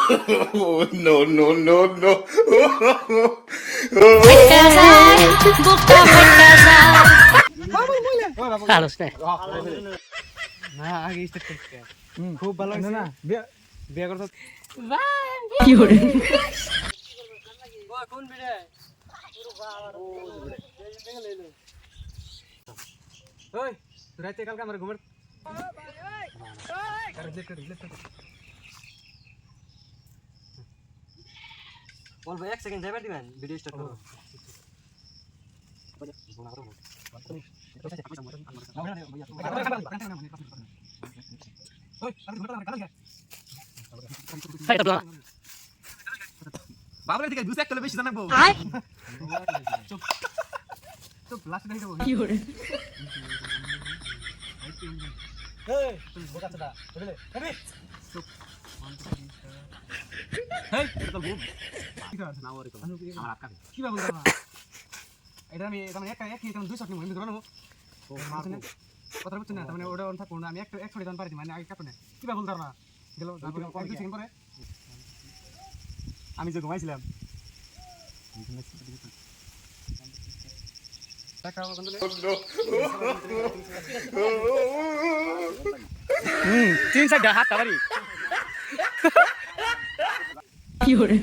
Oh, no, no, no, no. না আগে start করতে খুব ভালো হয়েছে না বিয়ে করতে কি করে কোন বিয়ে ওই রাতে কালকে আমার ঘুমের বলবো 1 সেকেন্ড যাবে দিবেন ভিডিও স্টার্ট করব বাবুরে থেকে 2 সেকেন্ড বেশি জানাবো চুপ চুপ লাস্ট দেখে দেবো কি করে এই তুই বোকা চোদা বুঝলে কবি চুপ হেই এটা তো বুম কি করছ না ওরে আমার আটকা কি বা বলছ না এটা আমি মানে এক কি তুমি 2 শট নিব আমি ধরনো ও মারছ না কথা বলছ না মানে ওটা অন থাকো না আমি এক ছড়ি দান পারি মানে আগে কাটনে কি বা বলছ না গেল 2 সেকেন্ড পরে আমি যে ঘুমাইছিলাম তিন সাইড হাত তাবারি কি করে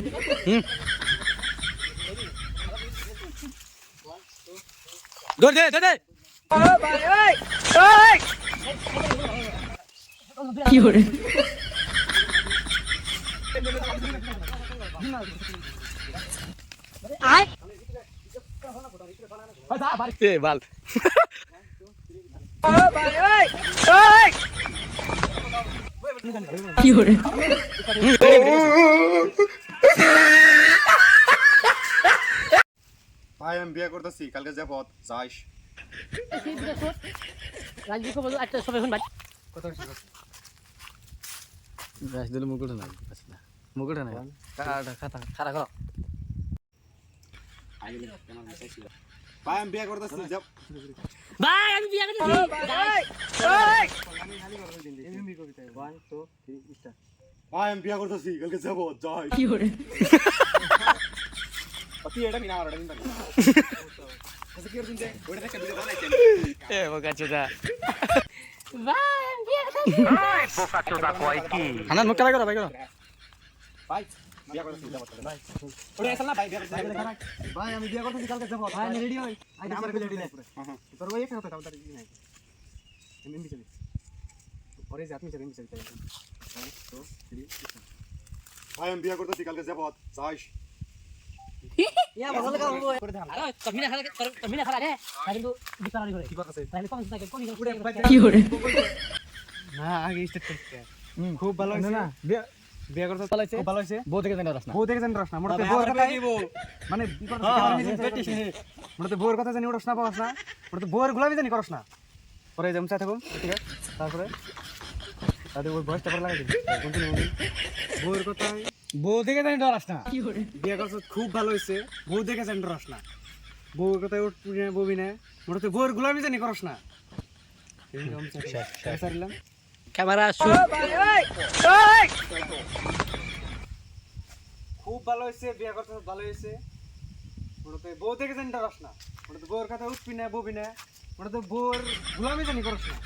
দৌড় দে দে কি করে এ বাল কি করে ভাই আমি বিয়ে করতেছি কালকে যাব যাইস রাজদীপ বলো একটা সবাই শুন ভাই গাছ দিলে মুকুট না মুকুট না কাটা খাতা খারা করো ভাই আমি বিয়ে করতেছি যাব ভাই আমি বিয়ে করতেছি ভাই আমি বিয়ে করতেছি কালকে যাব যাই কি করে তুই এটা মিনা আর এটা মিনা আচ্ছা কি করছিস ওটা দেখে ভিডিও বানাইছেন এ বোকা চোদা ভাই আমি বিয়ে করতেছি বোকা চোদা কয় কি হানান মুখ কালা করো ভাই করো ভাই বিয়ে করতেছি যাব ভাই ওটা এসল না ভাই বিয়ে করতেছি ভাই আমি বিয়ে করতেছি কালকে যাব ভাই আমি রেডি হই আই আমার রেডি নাই তোর ওই একটা কথা তাও তার নাই এমনি চলি পরে যাত নি চলি চলি 1 2 3 ভাই আমি বিয়ে করতেছি কালকে যাব যাইস ইয়া ভালো লাগা হবো আরে কমিনা খালা রে কিন্তু বিচারানি করে কি করতেছে তাহলে কম থাকে কোনি কি করে না আগে স্টার্ট করতে খুব ভালো হইছে না বিয়ে করতে ভালো হইছে খুব ভালো হয়েছে বউ থেকে জানা রাস না বউ দেখে জানি রস না মোটাতে বউর কথা মানে মোটাতে বউর কথা জানি ওরস না পাওয়াস না মোটাতে বউর গোলামি জানি করস না পরে যেমন চাই থাকুন ঠিক আছে তারপরে তাদের ওই বয়সটা পরে লাগাই দিবি কন্টিনিউ বউর কথা বউ দেখে জানি ডরাস না কি করে বিয়ে করছ খুব ভালো হয়েছে বউ দেখে জানি ডরাস না বউর কথা উঠবি না বউবি না মোটাতে বউর গোলামি জানি করস না সারিলাম ক্যামেরা শুট খুব ভালো হয়েছে বিয়ে করতে ভালো হয়েছে মোটাতে বউ দেখে জানি ডরাস না মোটাতে বউর কথা উঠবি না বউবি না মোটাতে বউর গোলামি জানি করস না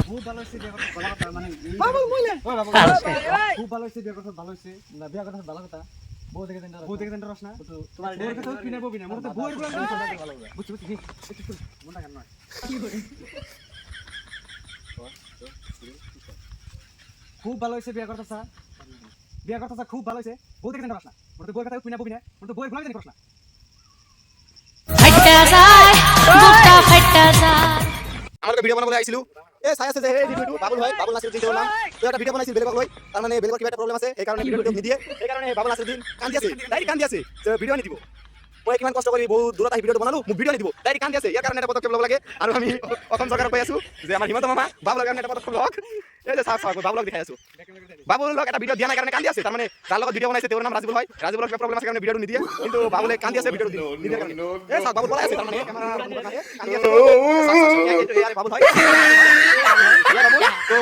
খুব ভালো হয়েছে বিয়ে করতে ভালো কথা মানে খুব ভালো হয়েছে বিয়ে করতে ভালো হয়েছে না বিয়ে করতে ভালো কথা বউ দেখে জানি ডরাস না তোমার বউর কথা উঠবি না বউবি না মোটাতে বউর গোলামি ভালো বুঝছি বুঝছি মনটা কেন নয় কি করে খুব ভালো হয়েছে বিয়ে করতেছা খুব ভালো হয়েছে বউ দেখে জানি ডরাস না মোটাতে বউর কথা উঠবি না বউবি না মোটাতে বউর গোলামি জানি করস না ফাটা যায় বুকটা ফাটা যায় আমাকে ভিডিও বানাবো আইছিল এ সাই আছে যে এই ভিডিও বাবুল ভাই বাবুল নাসিরউদ্দিন দেওয়ার নাম তো একটা ভিডিও বানাইছিল বেলেবাগ ভাই তার মানে বেলেবাগ কি একটা প্রবলেম আছে এই কারণে ভিডিও দিয়ে এই কারণে বাবুল নাসিরউদ্দিন কান্দি আছে ডাইরেক্ট কান্দি আছে যে ভিডিও আনি দিব মই কিমান কষ্ট কৰি বহু দূৰত আহি ভিডিও বনালো মোক ভিডিও আনি দিব ডাইরেক্ট কান্দি আছে ইয়াৰ কাৰণে এটা পদক্ষেপ ল'ব লাগে আৰু আমি অসম চৰকাৰক কৈ আছো যে আমাৰ হিমন্ত মামা বাবুল কাৰণে এটা পদক্ষেপ লওক এই যে চাওক বাবুলক দেখাই আছো বাবুলক এটা ভিডিও দিয়া নাই কাৰণে কান্দি আছে তাৰ মানে যাৰ লগত ভিডিও বনাইছে তেওঁৰ নাম ৰাজবুল হয় ৰাজবুলৰ কিবা প্ৰবলেম আছে কাৰণে ভিডিওটো নিদিয়ে কিন্তু বাবুলে কান্দি আছে ভিডিওটো নিদিয়ে কাৰণে এই চাওক বাবুল পলাই আছে তাৰ মানে কেমেৰা কান্দি আছে চাওক ইয়াৰ বাবুল হয় ইয়াৰ বাবুল তো